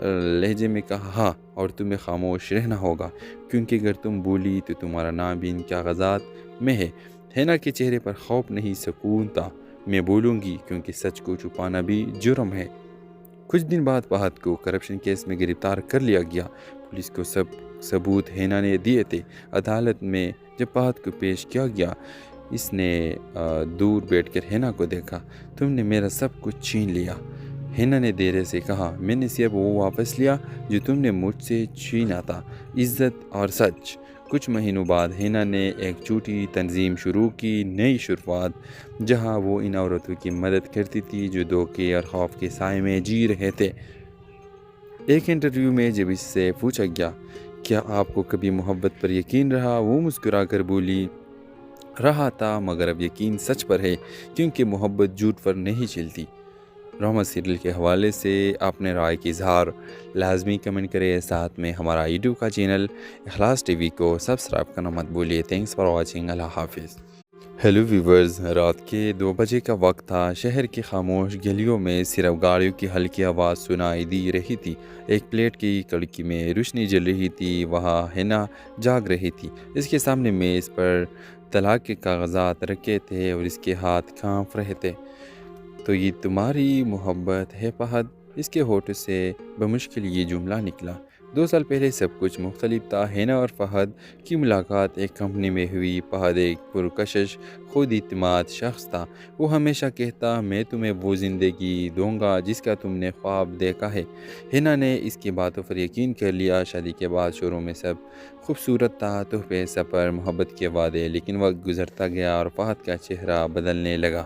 لہجے میں کہا ہاں، اور تمہیں خاموش رہنا ہوگا، کیونکہ اگر تم بولی تو تمہارا نام بھی ان کاغذات میں ہے۔ ہینا کے چہرے پر خوف نہیں، سکون تھا۔ میں بولوں گی کیونکہ سچ کو چھپانا بھی جرم ہے۔ کچھ دن بعد فہد کو کرپشن کیس میں گرفتار کر لیا گیا۔ پولیس کو سب ثبوت ہینا نے دیے تھے۔ عدالت میں جب فہد کو پیش کیا گیا، اس نے دور بیٹھ کر ہینا کو دیکھا۔ تم نے میرا سب کچھ چھین لیا، ہینا نے دھیرے سے کہا۔ میں نے صرف وہ واپس لیا جو تم نے مجھ سے چھینا تھا، عزت اور سچ۔ کچھ مہینوں بعد ہینا نے ایک چھوٹی تنظیم شروع کی، نئی شروعات، جہاں وہ ان عورتوں کی مدد کرتی تھی جو دھوکے اور خوف کے سائے میں جی رہے تھے۔ ایک انٹرویو میں جب اس سے پوچھا گیا کیا آپ کو کبھی محبت پر یقین رہا، وہ مسکرا کر بولی رہا تھا، مگر اب یقین سچ پر ہے، کیونکہ محبت جھوٹ پر نہیں چلتی۔ رحمت سیریل کے حوالے سے اپنے رائے کی اظہار لازمی کمنٹ کریں۔ ساتھ میں ہمارا یوٹیوب کا چینل اخلاص ٹی وی کو سبسکرائب کرنا مت بھولیے۔ Thanks for watching. اللہ حافظ۔ ہیلو ویورز، رات کے 2 بجے کا وقت تھا۔ شہر کی خاموش گلیوں میں صرف گاڑیوں کی ہلکی آواز سنائی دی رہی تھی۔ ایک پلیٹ کی کھڑکی میں روشنی جل رہی تھی، وہاں ہینا جاگ رہی تھی۔ اس کے سامنے میز پر طلاق کے کاغذات رکھے تھے اور اس کے ہاتھ کانپ رہے تھے۔ تو یہ تمہاری محبت ہے فہد؟ اس کے ہونٹوں سے بمشکل یہ جملہ نکلا۔ 2 سال پہلے سب کچھ مختلف تھا۔ ہینا اور فہد کی ملاقات ایک کمپنی میں ہوئی۔ فہد ایک پرکشش، خود اعتماد شخص تھا۔ وہ ہمیشہ کہتا میں تمہیں وہ زندگی دوں گا جس کا تم نے خواب دیکھا ہے۔ ہینا نے اس کی باتوں پر یقین کر لیا۔ شادی کے بعد شروع میں سب خوبصورت تھا، تحفے، سفر، محبت کے وعدے، لیکن وقت گزرتا گیا اور فہد کا چہرہ بدلنے لگا۔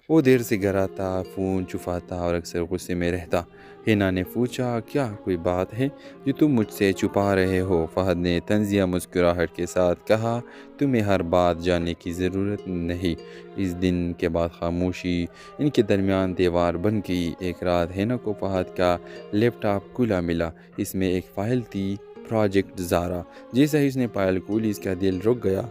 وہ دیر سے گھر آتا، فون چھپاتا اور اکثر غصے میں رہتا۔ ہینا نے پوچھا کیا کوئی بات ہے جو تم مجھ سے چھپا رہے ہو؟ فہد نے طنزیہ مسکراہٹ کے ساتھ کہا تمہیں ہر بات جاننے کی ضرورت نہیں۔ اس دن کے بعد خاموشی ان کے درمیان دیوار بن گئی۔ ایک رات ہینا کو فہد کا لیپ ٹاپ کھلا ملا۔ اس میں ایک فائل تھی، پروجیکٹ زارا۔ جیسا ہی اس نے فائل کھولی اس کا دل رک گیا۔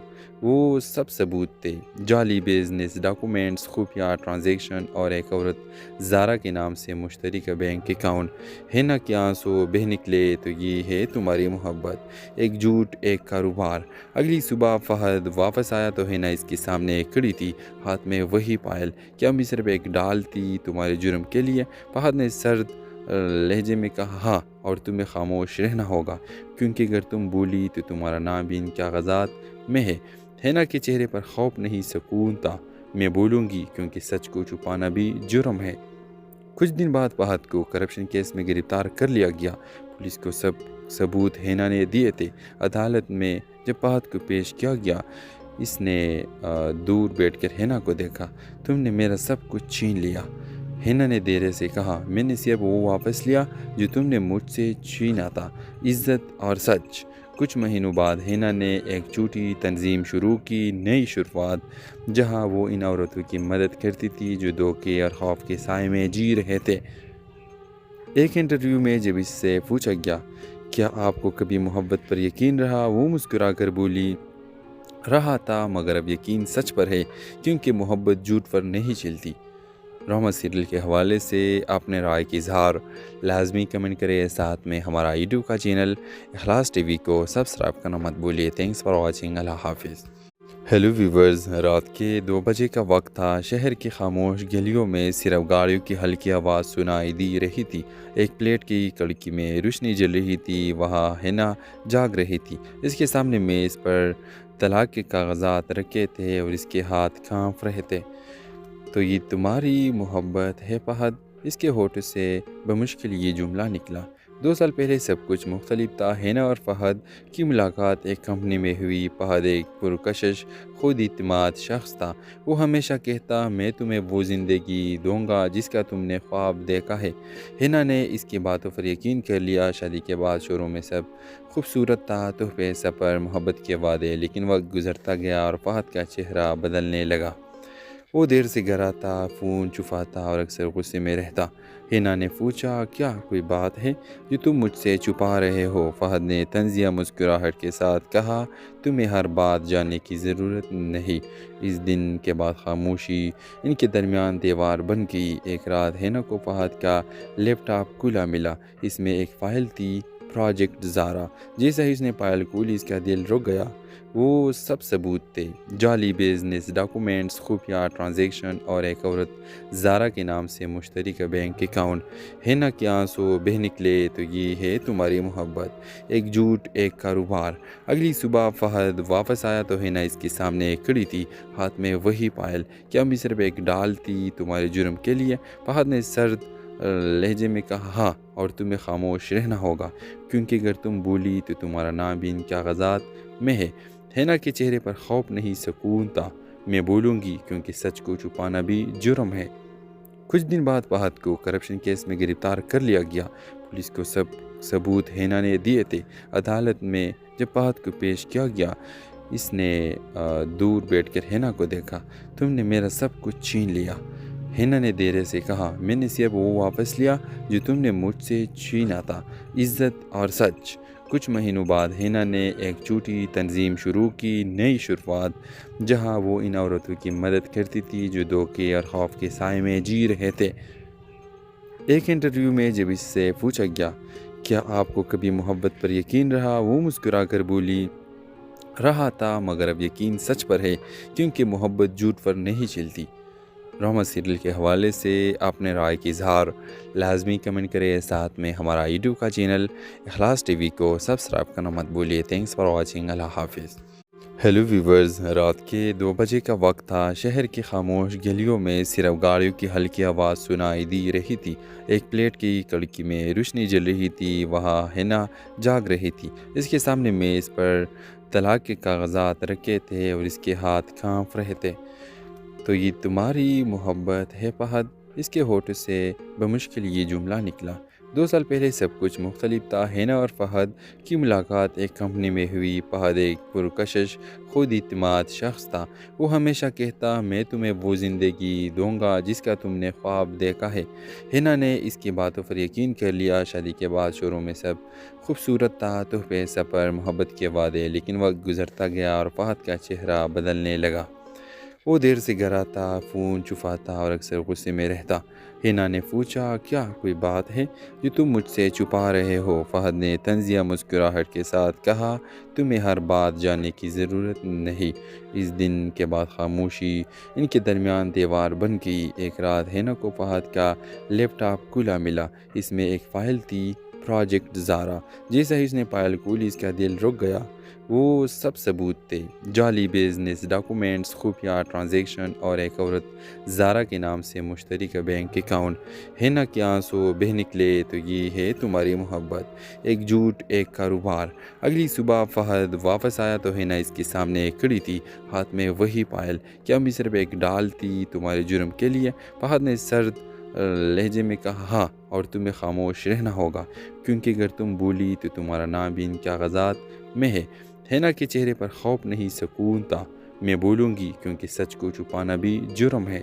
وہ سب ثبوت تھے، جعلی بزنس ڈاکومنٹس، خفیہ ٹرانزیکشن اور ایک عورت زارا کے نام سے مشترکہ بینک اکاؤنٹ۔ ہینا کے آنسو بہہ نکلے۔ تو یہ ہے تمہاری محبت، ایک جھوٹ، ایک کاروبار۔ اگلی صبح فہد واپس آیا تو ہینا اس کے سامنے کھڑی تھی، ہاتھ میں وہی فائل۔ کیا میں صرف ایک ڈال تھی تمہارے جرم کے لیے؟ فہد نے سرد لہجے میں کہا ہاں، اور تمہیں خاموش رہنا ہوگا، کیونکہ اگر تم بولی تو تمہارا نام بھی ان کاغذات میں ہے۔ ہینا کے چہرے پر خوف نہیں، سکون تھا۔ میں بولوں گی کیونکہ سچ کو چھپانا بھی جرم ہے۔ کچھ دن بعد فہد کو کرپشن کیس میں گرفتار کر لیا گیا۔ پولیس کو سب ثبوت ہینا نے دیے تھے۔ عدالت میں جب فہد کو پیش کیا گیا، اس نے دور بیٹھ کر ہینا کو دیکھا۔ تم نے میرا سب کچھ چھین لیا، ہینا نے دھیرے سے کہا۔ میں نے صرف وہ واپس لیا جو تم نے مجھ سے چھینا تھا، عزت اور سچ۔ کچھ مہینوں بعد ہینا نے ایک چھوٹی تنظیم شروع کی، نئی شروعات، جہاں وہ ان عورتوں کی مدد کرتی تھی جو دھوکے اور خوف کے سائے میں جی رہے تھے۔ ایک انٹرویو میں جب اس سے پوچھا گیا کیا آپ کو کبھی محبت پر یقین رہا، وہ مسکرا کر بولی رہا تھا، مگر اب یقین سچ پر ہے، کیونکہ محبت جھوٹ پر نہیں چلتی۔ رحمت سیریل کے حوالے سے اپنے رائے کی اظہار لازمی کمنٹ کریں۔ ساتھ میں ہمارا یوٹیوب کا چینل اخلاص ٹی وی کو سبسکرائب کرنا مت بھولیے۔ Thanks for watching. اللہ حافظ۔ ہیلو ویورز، رات کے 2 بجے کا وقت تھا۔ شہر کی خاموش گلیوں میں صرف گاڑیوں کی ہلکی آواز سنائی دی رہی تھی۔ ایک پلیٹ کی کھڑکی میں روشنی جل رہی تھی، وہاں ہینا جاگ رہی تھی۔ اس کے سامنے میز پر طلاق کے کاغذات رکھے تھے اور اس کے ہاتھ کانپ رہے تھے۔ تو یہ تمہاری محبت ہے فہد؟ اس کے ہونٹوں سے بمشکل یہ جملہ نکلا۔ 2 سال پہلے سب کچھ مختلف تھا۔ ہینا اور فہد کی ملاقات ایک کمپنی میں ہوئی۔ فہد ایک پرکشش، خود اعتماد شخص تھا۔ وہ ہمیشہ کہتا میں تمہیں وہ زندگی دوں گا جس کا تم نے خواب دیکھا ہے۔ ہینا نے اس کی باتوں پر یقین کر لیا۔ شادی کے بعد شروع میں سب خوبصورت تھا، تحفے، سفر، محبت کے وعدے، لیکن وقت گزرتا گیا اور فہد کا چہرہ بدلنے لگا۔ وہ دیر سے گھر آتا، فون چھپاتا اور اکثر غصے میں رہتا۔ ہینا نے پوچھا، کیا کوئی بات ہے جو تم مجھ سے چھپا رہے ہو؟ فہد نے طنزیہ مسکراہٹ کے ساتھ کہا، تمہیں ہر بات جاننے کی ضرورت نہیں۔ اس دن کے بعد خاموشی ان کے درمیان دیوار بن گئی۔ ایک رات ہینا کو فہد کا لیپ ٹاپ کھلا ملا۔ اس میں ایک فائل تھی، پروجیکٹ زارا۔ جیسا ہی اس نے فائل کھولی اس کا دل رک گیا۔ وہ سب ثبوت تھے، جعلی بزنس ڈاکومنٹس، خفیہ ٹرانزیکشن اور ایک عورت زارا کے نام سے مشترکہ بینک اکاؤنٹ۔ ہینا کے آنسو بہہ نکلے، تو یہ ہے تمہاری محبت، ایک جھوٹ، ایک کاروبار۔ اگلی صبح فہد واپس آیا تو ہینا اس کے سامنے کھڑی تھی، ہاتھ میں وہی فائل۔ کیا میں صرف ایک ڈال تھی تمہارے جرم کے لیے؟ فہد نے سرد لہجے میں کہا، ہاں، اور تمہیں خاموش رہنا ہوگا، کیونکہ اگر تم بولی تو تمہارا نام بھی ان کاغذات میں ہے۔ ہینا کے چہرے پر خوف نہیں، سکون تھا۔ میں بولوں گی، کیونکہ سچ کو چھپانا بھی جرم ہے۔ کچھ دن بعد فہد کو کرپشن کیس میں گرفتار کر لیا گیا۔ پولیس کو سب ثبوت ہینا نے دیے تھے۔ عدالت میں جب فہد کو پیش کیا گیا، اس نے دور بیٹھ کر ہینا کو دیکھا۔ تم نے میرا سب کچھ چھین لیا۔ ہینا نے دھیرے سے کہا، میں نے صرف وہ واپس لیا جو تم نے مجھ سے چھینا تھا، عزت اور سچ۔ کچھ مہینوں بعد ہینا نے ایک چھوٹی تنظیم شروع کی، نئی شروعات، جہاں وہ ان عورتوں کی مدد کرتی تھی جو دھوکے اور خوف کے سائے میں جی رہے تھے۔ ایک انٹرویو میں جب اس سے پوچھا گیا، کیا آپ کو کبھی محبت پر یقین رہا؟ وہ مسکرا کر بولی، رہا تھا، مگر اب یقین سچ پر ہے، کیونکہ محبت جھوٹ پر نہیں چلتی۔ رحمت سیریل کے حوالے سے اپنے رائے کی اظہار لازمی کمنٹ کریں۔ ساتھ میں ہمارا یوٹیوب کا چینل اخلاص ٹی وی کو سبسکرائب کرنا مت بھولیے۔ Thanks for watching. اللہ حافظ۔ ہیلو ویورز، رات کے 2 بجے کا وقت تھا۔ شہر کی خاموش گلیوں میں صرف گاڑیوں کی ہلکی آواز سنائی دی رہی تھی۔ ایک پلیٹ کی کھڑکی میں روشنی جل رہی تھی، وہاں ہینا جاگ رہی تھی۔ اس کے سامنے میز پر طلاق کے کاغذات رکھے تھے اور اس کے ہاتھ کانپ رہے تھے۔ تو یہ تمہاری محبت ہے فہد؟ اس کے ہونٹوں سے بمشکل یہ جملہ نکلا۔ 2 سال پہلے سب کچھ مختلف تھا۔ ہینا اور فہد کی ملاقات ایک کمپنی میں ہوئی۔ فہد ایک پرکشش، خود اعتماد شخص تھا۔ وہ ہمیشہ کہتا، میں تمہیں وہ زندگی دوں گا جس کا تم نے خواب دیکھا ہے۔ ہینا نے اس کی باتوں پر یقین کر لیا۔ شادی کے بعد شروع میں سب خوبصورت تھا، تحفے، سفر، محبت کے وعدے، لیکن وقت گزرتا گیا اور فہد کا چہرہ بدلنے لگا۔ وہ دیر سے گھر آتا، فون چھپاتا اور اکثر غصے میں رہتا۔ ہینا نے پوچھا، کیا کوئی بات ہے جو تم مجھ سے چھپا رہے ہو؟ فہد نے طنزیہ مسکراہٹ کے ساتھ کہا، تمہیں ہر بات جاننے کی ضرورت نہیں۔ اس دن کے بعد خاموشی ان کے درمیان دیوار بن گئی۔ ایک رات ہینا کو فہد کا لیپ ٹاپ کھلا ملا۔ اس میں ایک فائل تھی، پروجیکٹ زارا۔ جیسا ہی اس نے فائل کھولی اس کا دل رک گیا۔ وہ سب ثبوت تھے، جعلی بزنس ڈاکومنٹس، خفیہ ٹرانزیکشن اور ایک عورت زارا کے نام سے مشترکہ بینک اکاؤنٹ۔ ہینا کے آنسو بہہ نکلے، تو یہ ہے تمہاری محبت، ایک جھوٹ، ایک کاروبار۔ اگلی صبح فہد واپس آیا تو ہینا اس کے سامنے کھڑی تھی، ہاتھ میں وہی فائل۔ کیا میں صرف ایک ڈال تھی تمہارے جرم کے لیے؟ فہد نے سرد لہجے میں کہا، ہاں، اور تمہیں خاموش رہنا ہوگا، کیونکہ اگر تم بولی تو تمہارا نام بھی ان کاغذات میں ہے۔ ہینا کے چہرے پر خوف نہیں، سکون تھا۔ میں بولوں گی، کیونکہ سچ کو چھپانا بھی جرم ہے۔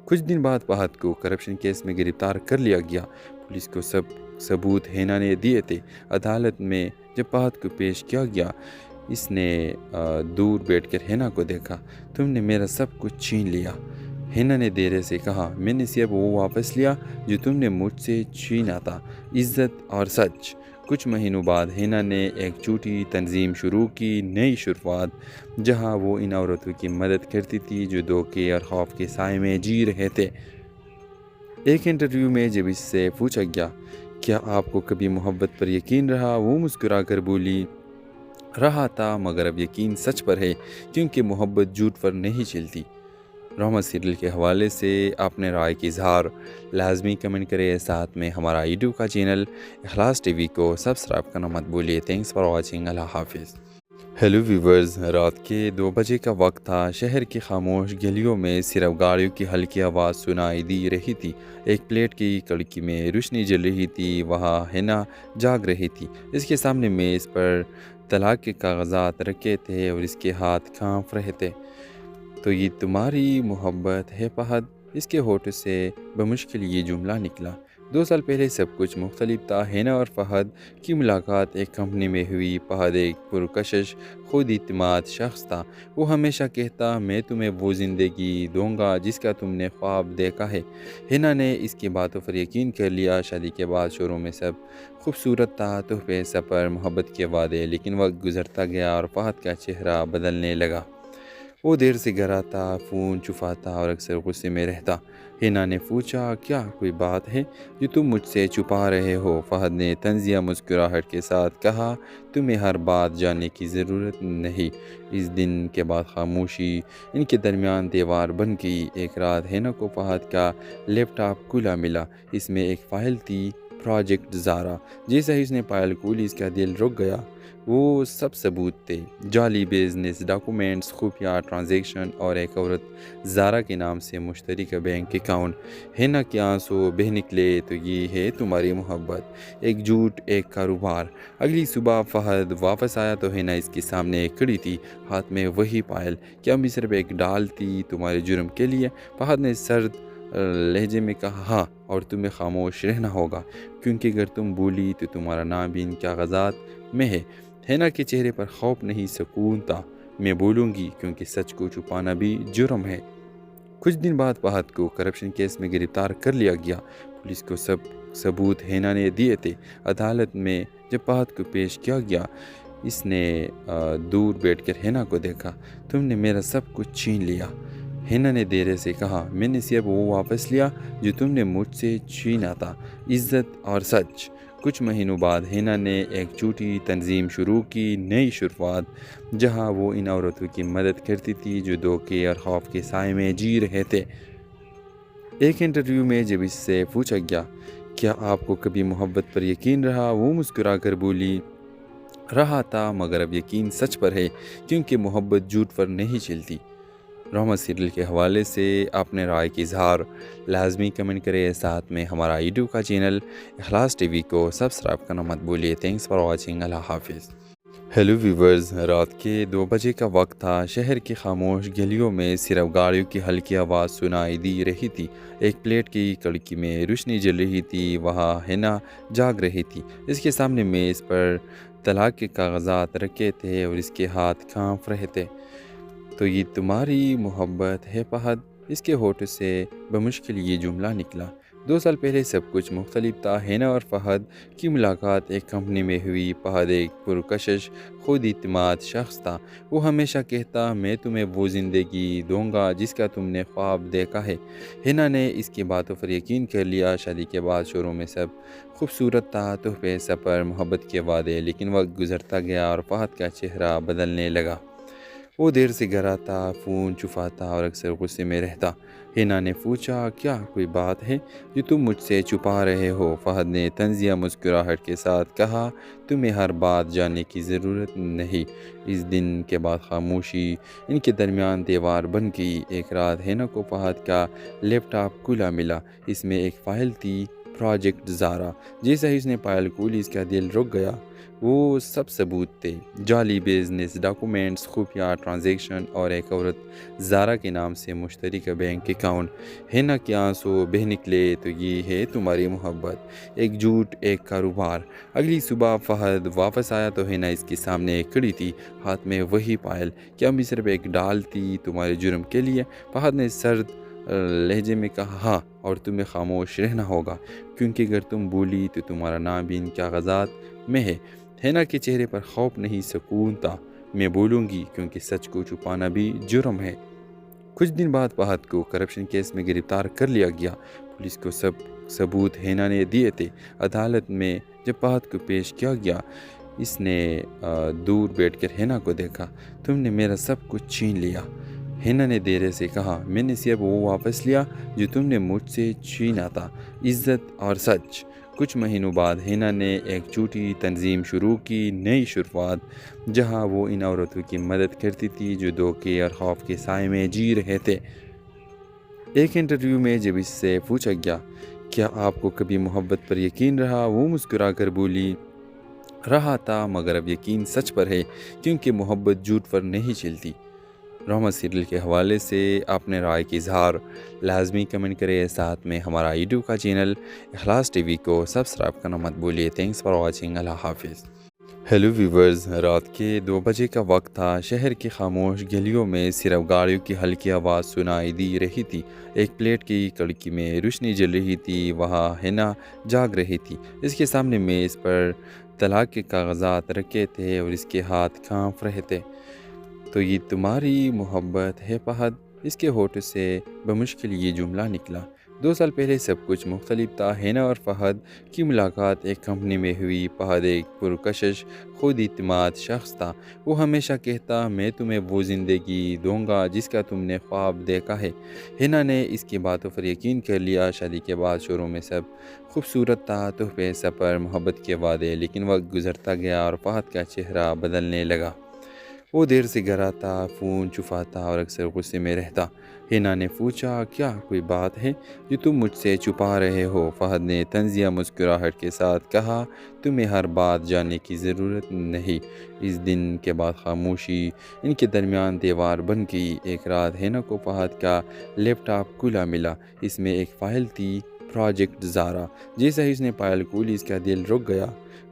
کچھ دن بعد فہد کو کرپشن کیس میں گرفتار کر لیا گیا۔ پولیس کو سب ثبوت ہینا نے دیے تھے۔ عدالت میں جب فہد کو پیش کیا گیا، اس نے دور بیٹھ کر ہینا کو دیکھا۔ تم نے میرا سب کچھ چھین لیا۔ ہینا نے دھیرے سے کہا، میں نے صرف وہ واپس لیا جو تم نے مجھ سے چھینا تھا، عزت اور سچ۔ کچھ مہینوں بعد ہینا نے ایک چھوٹی تنظیم شروع کی، نئی شروعات، جہاں وہ ان عورتوں کی مدد کرتی تھی جو دھوکے اور خوف کے سائے میں جی رہے تھے۔ ایک انٹرویو میں جب اس سے پوچھا گیا، کیا آپ کو کبھی محبت پر یقین رہا؟ وہ مسکرا کر بولی، رہا تھا، مگر اب یقین سچ پر ہے، کیونکہ محبت جھوٹ پر نہیں چلتی۔ رحمت سیریل کے حوالے سے اپنے رائے کی اظہار لازمی کمنٹ کریں۔ ساتھ میں ہمارا یوٹیوب کا چینل اخلاص ٹی وی کو سبسکرائب کرنا مت بھولیے۔ Thanks for watching. اللہ حافظ۔ ہیلو ویورز، رات کے 2 بجے کا وقت تھا۔ شہر کی خاموش گلیوں میں صرف گاڑیوں کی ہلکی آواز سنائی دی رہی تھی۔ ایک پلیٹ کی کھڑکی میں روشنی جل رہی تھی، وہاں ہینا جاگ رہی تھی۔ اس کے سامنے میز پر طلاق کے کاغذات رکھے تھے اور اس کے ہاتھ کانپ رہے تھے۔ تو یہ تمہاری محبت ہے فہد، اس کے ہونٹوں سے بمشکل یہ جملہ نکلا۔ 2 سال پہلے سب کچھ مختلف تھا۔ ہینا اور فہد کی ملاقات ایک کمپنی میں ہوئی۔ فہد ایک پرکشش، خود اعتماد شخص تھا۔ وہ ہمیشہ کہتا، میں تمہیں وہ زندگی دوں گا جس کا تم نے خواب دیکھا ہے۔ ہینا نے اس کی باتوں پر یقین کر لیا۔ شادی کے بعد شروع میں سب خوبصورت تھا، تحفے، سفر، محبت کے وعدے، لیکن وقت گزرتا گیا اور فہد کا چہرہ بدلنے لگا۔ وہ دیر سے گھر آتا، فون چھپاتا اور اکثر غصے میں رہتا۔ ہینا نے پوچھا، کیا کوئی بات ہے جو تم مجھ سے چھپا رہے ہو؟ فہد نے طنزیہ مسکراہٹ کے ساتھ کہا، تمہیں ہر بات جاننے کی ضرورت نہیں۔ اس دن کے بعد خاموشی ان کے درمیان دیوار بن گئی۔ ایک رات ہینا کو فہد کا لیپ ٹاپ کھلا ملا۔ اس میں ایک فائل تھی، پروجیکٹ زارا۔ جیسے ہی اس نے فائل کھولی اس کا دل رک گیا۔ وہ سب ثبوت تھے، جعلی بزنس ڈاکومنٹس، خفیہ ٹرانزیکشن اور ایک عورت زارا کے نام سے مشترکہ بینک اکاؤنٹ۔ ہینا کے آنسو بہہ نکلے، تو یہ ہے تمہاری محبت، ایک جھوٹ، ایک کاروبار۔ اگلی صبح فہد واپس آیا تو ہینا اس کے سامنے کھڑی تھی، ہاتھ میں وہی فائل۔ کیا میں صرف ایک ڈال تھی تمہارے جرم کے لیے؟ فہد نے سرد لہجے میں کہا، ہاں، اور تمہیں خاموش رہنا ہوگا، کیونکہ اگر تم بولی تو تمہارا نام بھی ان کاغذات میں ہے۔ ہینا کے چہرے پر خوف نہیں، سکون تھا۔ میں بولوں گی، کیونکہ سچ کو چھپانا بھی جرم ہے۔ کچھ دن بعد فہد کو کرپشن کیس میں گرفتار کر لیا گیا۔ پولیس کو سب ثبوت ہینا نے دیے تھے۔ عدالت میں جب فہد کو پیش کیا گیا، اس نے دور بیٹھ کر ہینا کو دیکھا۔ تم نے میرا سب کچھ چھین لیا۔ ہینا نے دھیرے سے کہا، میں نے صرف وہ واپس لیا جو تم نے مجھ سے چھینا تھا، عزت اور سچ۔ کچھ مہینوں بعد ہینا نے ایک چھوٹی تنظیم شروع کی، نئی شروعات، جہاں وہ ان عورتوں کی مدد کرتی تھی جو دھوکے اور خوف کے سائے میں جی رہے تھے۔ ایک انٹرویو میں جب اس سے پوچھا گیا، کیا آپ کو کبھی محبت پر یقین رہا؟ وہ مسکرا کر بولی، رہا تھا، مگر اب یقین سچ پر ہے، کیونکہ محبت جھوٹ پر نہیں چلتی۔ رحمت سیریل کے حوالے سے اپنے رائے کی اظہار لازمی کمنٹ کریں۔ ساتھ میں ہمارا یوٹیوب کا چینل اخلاص ٹی وی کو سبسکرائب کرنا مت بھولیے۔ تھینکس فار واچنگ، اللہ حافظ۔ ہیلو ویورز، رات کے 2 بجے کا وقت تھا۔ شہر کی خاموش گلیوں میں صرف گاڑیوں کی ہلکی آواز سنائی دی رہی تھی۔ ایک پلیٹ کی کڑکی میں روشنی جل رہی تھی، وہاں ہینا جاگ رہی تھی۔ اس کے سامنے میز پر طلاق کے کاغذات رکھے تھے اور اس کے ہاتھ کانپ رہے تھے۔ تو یہ تمہاری محبت ہے فہد، اس کے ہونٹوں سے بمشکل یہ جملہ نکلا۔ 2 سال پہلے سب کچھ مختلف تھا۔ ہینا اور فہد کی ملاقات ایک کمپنی میں ہوئی۔ فہد ایک پرکشش، خود اعتماد شخص تھا۔ وہ ہمیشہ کہتا، میں تمہیں وہ زندگی دوں گا جس کا تم نے خواب دیکھا ہے۔ ہینا نے اس کی باتوں پر یقین کر لیا۔ شادی کے بعد شروع میں سب خوبصورت تھا، تحفے، سفر، محبت کے وعدے، لیکن وقت گزرتا گیا اور فہد کا چہرہ بدلنے لگا۔ وہ دیر سے گھر آتا، فون چھپاتا اور اکثر غصے میں رہتا۔ ہینا نے پوچھا، کیا کوئی بات ہے جو تم مجھ سے چھپا رہے ہو؟ فہد نے طنزیہ مسکراہٹ کے ساتھ کہا، تمہیں ہر بات جاننے کی ضرورت نہیں۔ اس دن کے بعد خاموشی ان کے درمیان دیوار بن گئی۔ ایک رات ہینا کو فہد کا لیپ ٹاپ کھلا ملا۔ اس میں ایک فائل تھی، پروجیکٹ زارا۔ جیسے ہی اس نے فائل کھولی اس کا دل رک گیا۔ وہ سب ثبوت تھے، جعلی بزنس ڈاکومنٹس، خفیہ ٹرانزیکشن اور ایک عورت زارا کے نام سے مشترکہ بینک اکاؤنٹ۔ ہینا کے آنسو بہہ نکلے، تو یہ ہے تمہاری محبت، ایک جھوٹ، ایک کاروبار۔ اگلی صبح فہد واپس آیا تو ہینا اس کے سامنے کھڑی تھی، ہاتھ میں وہی فائل۔ کیا میں صرف ایک ڈال تھی تمہارے جرم کے لیے؟ فہد نے سرد لہجے میں کہا، ہاں، اور تمہیں خاموش رہنا ہوگا، کیونکہ اگر تم بولی تو تمہارا نام بھی ان کاغذات میں ہے۔ ہینا کے چہرے پر خوف نہیں، سکون تھا۔ میں بولوں گی، کیونکہ سچ کو چھپانا بھی جرم ہے۔ کچھ دن بعد فہد کو کرپشن کیس میں گرفتار کر لیا گیا۔ پولیس کو سب ثبوت ہینا نے دیے تھے۔ عدالت میں جب فہد کو پیش کیا گیا، اس نے دور بیٹھ کر ہینا کو دیکھا۔ تم نے میرا سب کچھ چھین لیا۔ ہینا نے دھیرے سے کہا، میں نے صرف وہ واپس لیا جو تم نے مجھ سے چھینا تھا، عزت اور سچ۔ کچھ مہینوں بعد ہینا نے ایک چھوٹی تنظیم شروع کی، نئی شروعات، جہاں وہ ان عورتوں کی مدد کرتی تھی جو دھوکے اور خوف کے سائے میں جی رہے تھے۔ ایک انٹرویو میں جب اس سے پوچھا گیا، کیا آپ کو کبھی محبت پر یقین رہا؟ وہ مسکرا کر بولی، رہا تھا، مگر اب یقین سچ پر ہے، کیونکہ محبت جھوٹ پر نہیں چلتی۔ ڈرامہ سیریل کے حوالے سے اپنے رائے کی اظہار لازمی کمنٹ کریں، ساتھ میں ہمارا یوٹیوب کا چینل اخلاص ٹی وی کو سبسکرائب کرنا مت بھولیے۔ تھینکس فار واچنگ، اللہ حافظ۔ ہیلو ویورز، رات کے 2 بجے کا وقت تھا۔ شہر کی خاموش گلیوں میں صرف گاڑیوں کی ہلکی آواز سنائی دی رہی تھی۔ ایک پلیٹ کی کڑکی میں روشنی جل رہی تھی، وہاں ہینا جاگ رہی تھی۔ اس کے سامنے میز پر طلاق کے کاغذات رکھے تھے اور اس کے ہاتھ کانپ رہے تھے۔ تو یہ تمہاری محبت ہے فہد؟ اس کے ہونٹوں سے بمشکل یہ جملہ نکلا۔ 2 سال پہلے سب کچھ مختلف تھا۔ ہینا اور فہد کی ملاقات ایک کمپنی میں ہوئی۔ فہد ایک پرکشش، خود اعتماد شخص تھا۔ وہ ہمیشہ کہتا، میں تمہیں وہ زندگی دوں گا جس کا تم نے خواب دیکھا ہے۔ ہینا نے اس کی باتوں پر یقین کر لیا۔ شادی کے بعد شروع میں سب خوبصورت تھا، تحفے، سفر، محبت کے وعدے، لیکن وقت گزرتا گیا اور فہد کا چہرہ بدلنے لگا۔ وہ دیر سے گھر آتا، فون چھپاتا اور اکثر غصے میں رہتا۔ ہینا نے پوچھا، کیا کوئی بات ہے جو تم مجھ سے چھپا رہے ہو؟ فہد نے طنزیہ مسکراہٹ کے ساتھ کہا، تمہیں ہر بات جاننے کی ضرورت نہیں۔ اس دن کے بعد خاموشی ان کے درمیان دیوار بن گئی۔ ایک رات ہینا کو فہد کا لیپ ٹاپ کھلا ملا۔ اس میں ایک فائل تھی، پروجیکٹ زارا۔ جیسا ہی اس نے فائل کھولی، اس کا دل رک گیا۔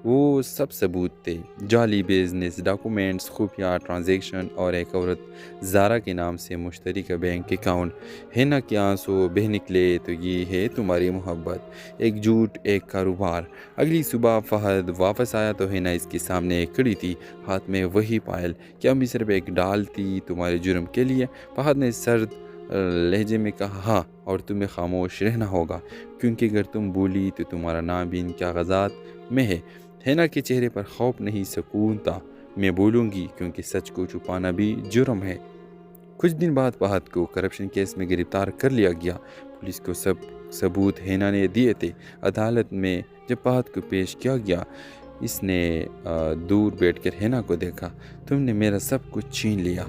وہ سب ثبوت تھے، جعلی بزنس ڈاکومنٹس، خفیہ ٹرانزیکشن اور ایک عورت زارا کے نام سے مشترکہ بینک اکاؤنٹ۔ ہینا کے آنسو بہہ نکلے، تو یہ ہے تمہاری محبت، ایک جھوٹ، ایک کاروبار۔ اگلی صبح فہد واپس آیا تو ہینا اس کے سامنے کھڑی تھی، ہاتھ میں وہی فائل۔ کیا میں صرف ایک ڈال تھی تمہارے جرم کے لیے؟ فہد نے سرد لہجے میں کہا، ہاں، اور تمہیں خاموش رہنا ہوگا، کیونکہ اگر تم بولی تو تمہارا نام بھی ان کاغذات میں ہے۔ ہینا کے چہرے پر خوف نہیں، سکون تھا۔ میں بولوں گی، کیونکہ سچ کو چھپانا بھی جرم ہے۔ کچھ دن بعد فہد کو کرپشن کیس میں گرفتار کر لیا گیا۔ پولیس کو سب ثبوت ہینا نے دیے تھے۔ عدالت میں جب فہد کو پیش کیا گیا، اس نے دور بیٹھ کر ہینا کو دیکھا۔ تم نے میرا سب کچھ چھین لیا۔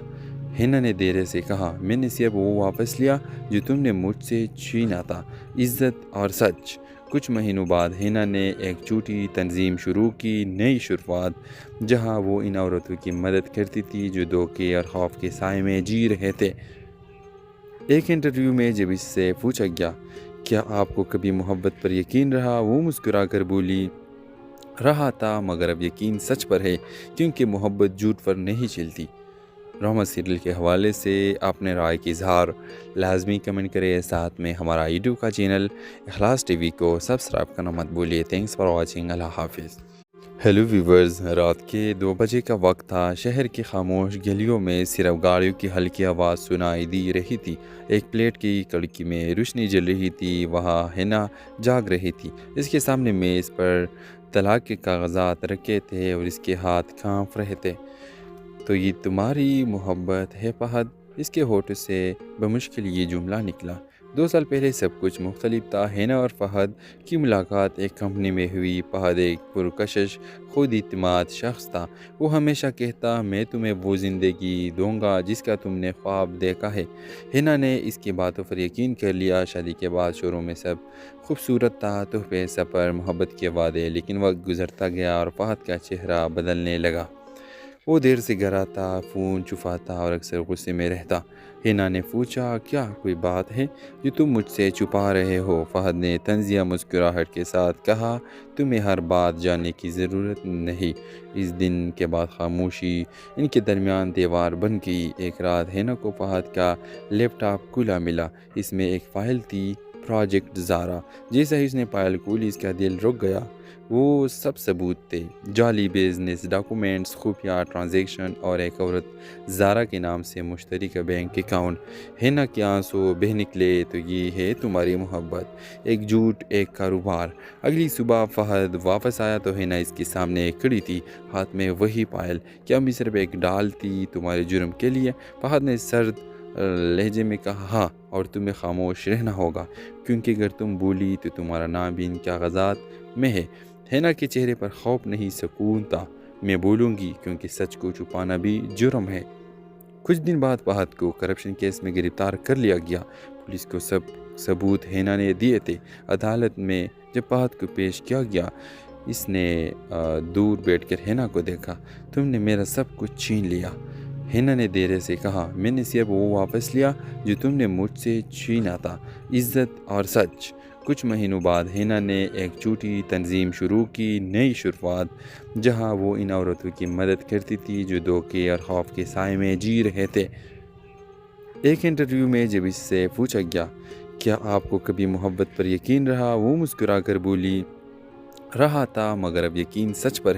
ہینا نے دھیرے سے کہا، میں نے صرف وہ واپس لیا جو تم نے مجھ سے چھینا تھا، عزت اور سچ۔ کچھ مہینوں بعد ہینا نے ایک چھوٹی تنظیم شروع کی، نئی شروعات، جہاں وہ ان عورتوں کی مدد کرتی تھی جو دھوکے اور خوف کے سائے میں جی رہے تھے۔ ایک انٹرویو میں جب اس سے پوچھا گیا، کیا آپ کو کبھی محبت پر یقین رہا؟ وہ مسکرا کر بولی، رہا تھا، مگر اب یقین سچ پر ہے، کیونکہ محبت جھوٹ پر نہیں چلتی۔ ڈرامہ سیریل کے حوالے سے اپنے رائے کی اظہار لازمی کمنٹ کریں، ساتھ میں ہمارا یوٹیوب کا چینل اخلاص ٹی وی کو سبسکرائب کرنا مت بھولیے۔ تھینکس فار واچنگ، اللہ حافظ۔ ہیلو ویورز، رات کے 2 بجے کا وقت تھا۔ شہر کی خاموش گلیوں میں صرف گاڑیوں کی ہلکی آواز سنائی دی رہی تھی۔ ایک پلیٹ کی کڑکی میں روشنی جل رہی تھی، وہاں ہینا جاگ رہی تھی۔ اس کے سامنے میز پر طلاق کے کاغذات رکھے تھے اور اس کے ہاتھ کانپ رہے تھے۔ تو یہ تمہاری محبت ہے فہد؟ اس کے ہونٹوں سے بمشکل یہ جملہ نکلا۔ 2 سال پہلے سب کچھ مختلف تھا۔ ہینا اور فہد کی ملاقات ایک کمپنی میں ہوئی۔ فہد ایک پرکشش، خود اعتماد شخص تھا۔ وہ ہمیشہ کہتا، میں تمہیں وہ زندگی دوں گا جس کا تم نے خواب دیکھا ہے۔ ہینا نے اس کی باتوں پر یقین کر لیا۔ شادی کے بعد شروع میں سب خوبصورت تھا، تحفے، سفر، محبت کے وعدے، لیکن وقت گزرتا گیا اور فہد کا چہرہ بدلنے لگا۔ وہ دیر سے گھر آتا، فون چھپاتا اور اکثر غصے میں رہتا۔ ہینا نے پوچھا، کیا کوئی بات ہے جو تم مجھ سے چھپا رہے ہو؟ فہد نے طنزیہ مسکراہٹ کے ساتھ کہا، تمہیں ہر بات جاننے کی ضرورت نہیں۔ اس دن کے بعد خاموشی ان کے درمیان دیوار بن گئی۔ ایک رات ہینا کو فہد کا لیپ ٹاپ کھلا ملا۔ اس میں ایک فائل تھی، پروجیکٹ زارا۔ جیسا ہی اس نے فائل کھولی، اس کا دل رک گیا۔ وہ سب ثبوت تھے، جعلی بزنس ڈاکومنٹس، خفیہ ٹرانزیکشن اور ایک عورت زارا کے نام سے مشترکہ بینک اکاؤنٹ۔ ہینا کے آنسو بہہ نکلے، تو یہ ہے تمہاری محبت، ایک جھوٹ، ایک کاروبار۔ اگلی صبح فہد واپس آیا تو ہینا اس کے سامنے کھڑی تھی، ہاتھ میں وہی فائل۔ کیا میں صرف ایک ڈال تھی تمہارے جرم کے لیے؟ فہد نے سرد لہجے میں کہا، ہاں، اور تمہیں خاموش رہنا ہوگا، کیونکہ اگر تم بولی تو تمہارا نام بھی ان کاغذات میں ہے۔ ہینا کے چہرے پر خوف نہیں، سکون تھا۔ میں بولوں گی، کیونکہ سچ کو چھپانا بھی جرم ہے۔ کچھ دن بعد فہد کو کرپشن کیس میں گرفتار کر لیا گیا۔ پولیس کو سب ثبوت ہینا نے دیے تھے۔ عدالت میں جب فہد کو پیش کیا گیا، اس نے دور بیٹھ کر ہینا کو دیکھا۔ تم نے میرا سب کچھ چھین لیا۔ ہینا نے دیرے سے کہا، میں نے صرف وہ واپس لیا جو تم نے مجھ سے چھینا تھا، عزت اور سچ۔ کچھ مہینوں بعد ہینا نے ایک چھوٹی تنظیم شروع کی، نئی شروعات، جہاں وہ ان عورتوں کی مدد کرتی تھی جو دھوکے اور خوف کے سائے میں جی رہے تھے۔ ایک انٹرویو میں جب اس سے پوچھا گیا، کیا آپ کو کبھی محبت پر یقین رہا، وہ مسکرا کر بولی، رہا تھا، مگر اب یقین سچ پر